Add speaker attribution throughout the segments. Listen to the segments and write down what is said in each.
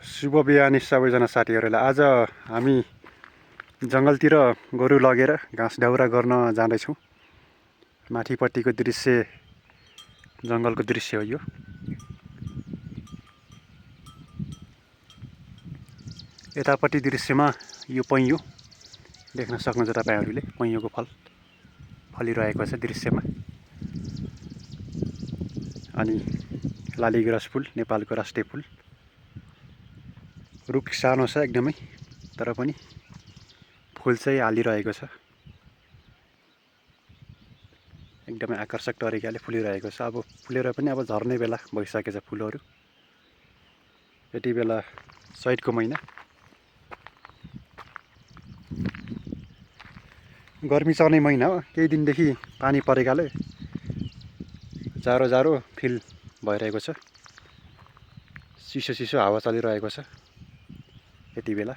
Speaker 1: शुभ बिहानी सबैजना साथीहरूलाई। आज हामी जङ्गलतिर गोरु लगेर घाँस दाउरा गर्न जाँदैछौँ। माथिपट्टिको दृश्य जङ्गलको दृश्य हो यो। यतापट्टि दृश्यमा यो पैँयो देख्न सक्नुहुन्छ तपाईहरूले। पैँयोको फल फलिरहेको छ दृश्यमा। अनि लालीगुराँस फुल नेपालको राष्ट्रिय फुल। रुख सानो छ एकदमै, तर पनि फुल चाहिँ हालिरहेको छ। एकदमै आकर्षक तरिकाले फुलिरहेको छ। अब फुलेर पनि अब झर्ने बेला भइसकेछ फुलहरू। यति बेला चैतको महिना, गर्मी चल्ने महिना हो। केही दिनदेखि पानी परेकाले जाडो जाडो फिल भइरहेको छ। चिसो चिसो हावा चलिरहेको छ यति बेला।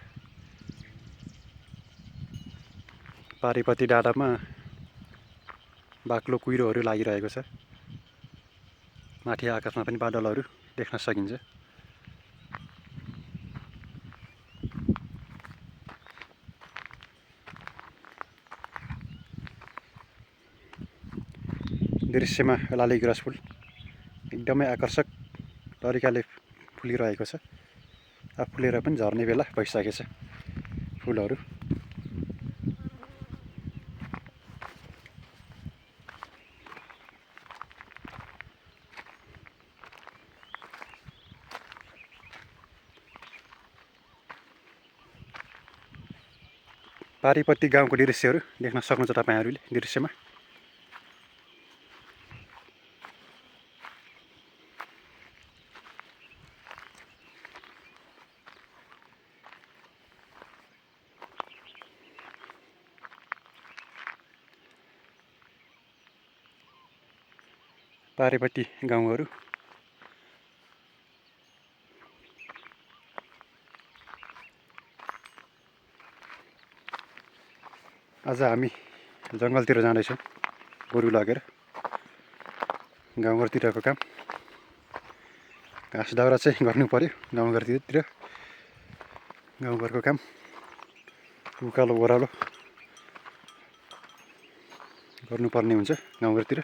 Speaker 1: पारिपट्टि डाँडामा बाक्लो कुहिरोहरू लागिरहेको छ। माथि आकाशमा पनि बादलहरू देख्न सकिन्छ। दृश्यमा लालीगुराँस फुल एकदमै आकर्षक तरिकाले फुलिरहेको छ। अब फुलेर पनि झर्ने बेला भइसकेछ फुलहरू। पारिपट्टि गाउँको दृश्यहरू देख्न सक्नुहुन्छ तपाईहरूले दृश्यमा। पारिपट्टि गाउँहरू आज हामी जङ्गलतिर जाँदैछौँ गोरु लगेर। गाउँघरतिरको काम घाँस दाउरा चाहिँ गर्नु पर्यो। गाउँघरतिर गाउँघरको काम उकालो ओह्रालो गर्नुपर्ने हुन्छ गाउँघरतिर।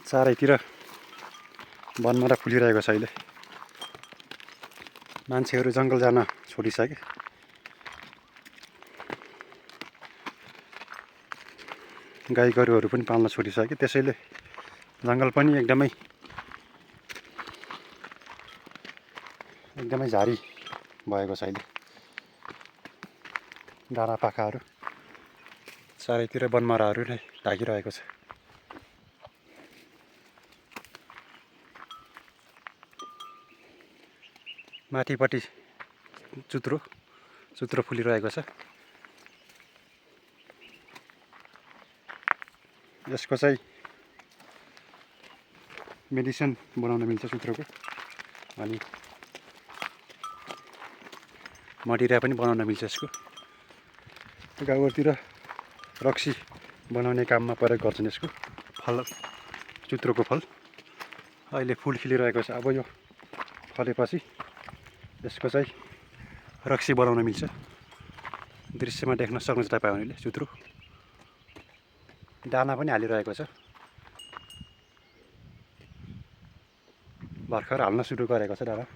Speaker 1: चारैतिर वनमारा फुलिरहेको छ अहिले। मान्छेहरू जङ्गल जान छोडिसके। गाई गोरुहरू पनि पाल्न छोडिसके। त्यसैले जङ्गल पनि एकदमै झारी भएको छ अहिले। डाँडा पाखाहरू चारैतिर वनमाराहरूले ढाकिरहेको छ। माथिपट्टि चुत्रो फुलिरहेको छ। यसको चाहिँ मेडिसिन बनाउन मिल्छ चुत्रोको। अनि मदिरा पनि बनाउन मिल्छ यसको। गाउँघरतिर रक्सी बनाउने काममा प्रयोग गर्छन् यसको फल। चुत्रोको फल अहिले फुल खिलिरहेको छ। अब यो फलेपछि यसको चाहिँ रक्सी बनाउन मिल्छ। दृश्यमा देख्न सक्नुहुन्छ तपाईहरूले चुत्रो। दाना पनि हालिरहेको छ। भर्खर हाल्न सुरु गरेको छ दाना।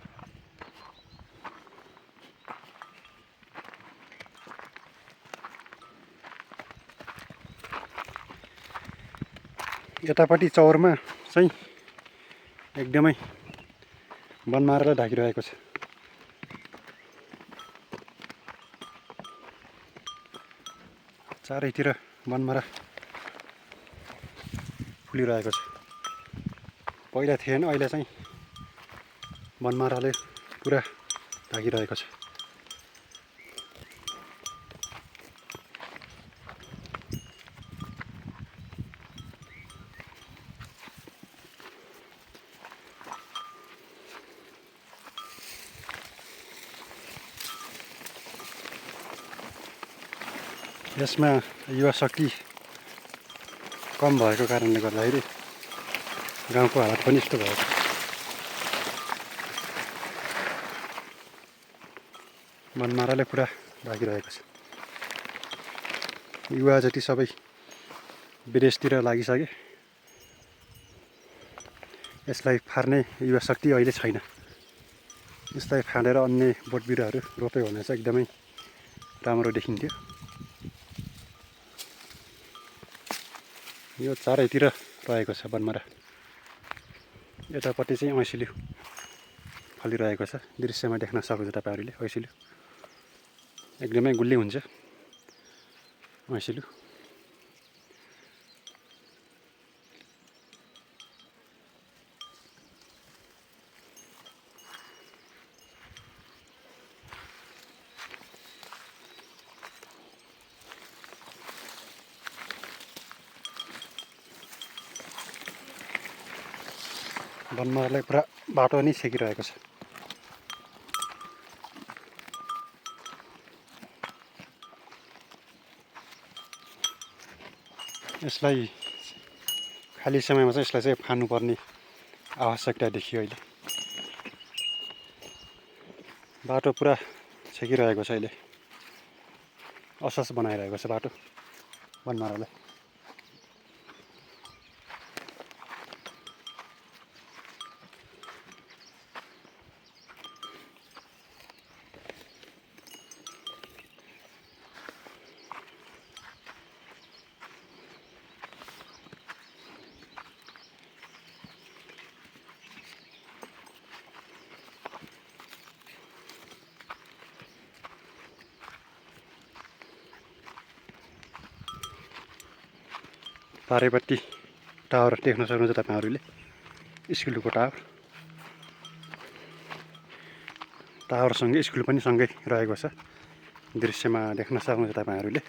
Speaker 1: यतापट्टि चौरमा चाहिँ एकदमै वनमाराले ढाकिरहेको छ। चारैतिर वनमारा फुलिरहेको छ। पहिला थिएन, अहिले चाहिँ वनमाराले पुरा ढाकिरहेको छ। यसमा युवा शक्ति कम भएको कारणले गर्दाखेरि गाउँको हालत पनि यस्तो भएको छ। मनमाराले पुरा भागिरहेको छ। युवा जति सबै विदेशतिर लागिसके। यसलाई फार्ने युवा शक्ति अहिले छैन। यसलाई फाँडेर अन्य बोट बिरुवाहरू रोप्यो भने चाहिँ एकदमै राम्रो देखिन्थ्यो। यो चारैतिर रहेको छ बनमारा। यतापट्टि चाहिँ ऐँसिल्यो फलिरहेको छ। दृश्यमा देख्न सक्नुहुन्छ तपाईँहरूले ऐँसिल्यो एकदमै गुल्ली हुन्छ ऐँसिल्यो। बनमाराले पुरा बाटो नै छेकिरहेको छ। यसलाई खाली समयमा चाहिँ यसलाई चाहिँ फान्नुपर्ने आवश्यकता देखियो अहिले। बाटो पुरा छेकिरहेको छ अहिले। असहज बनाइरहेको छ बाटो बनमारालाई। पारेपट्टि टावर देख्न सक्नुहुन्छ तपाईँहरूले। स्कुलको टावरसँगै स्कुल पनि सँगै रहेको छ। दृश्यमा देख्न सक्नुहुन्छ तपाईँहरूले।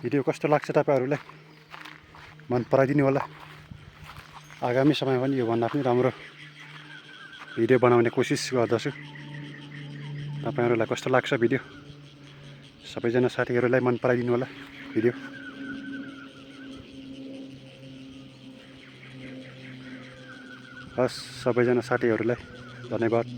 Speaker 1: भिडियो कस्तो लाग्छ तपाईँहरूलाई मन पराइदिनु होला। आगामी समयमा पनि योभन्दा पनि राम्रो भिडियो बनाउने कोसिस गर्दछु। तपाईँहरूलाई कस्तो लाग्छ भिडियो सबैजना साथीहरूलाई मन पराइदिनु होला भिडियो। हस् सबैजना साथीहरूलाई धन्यवाद।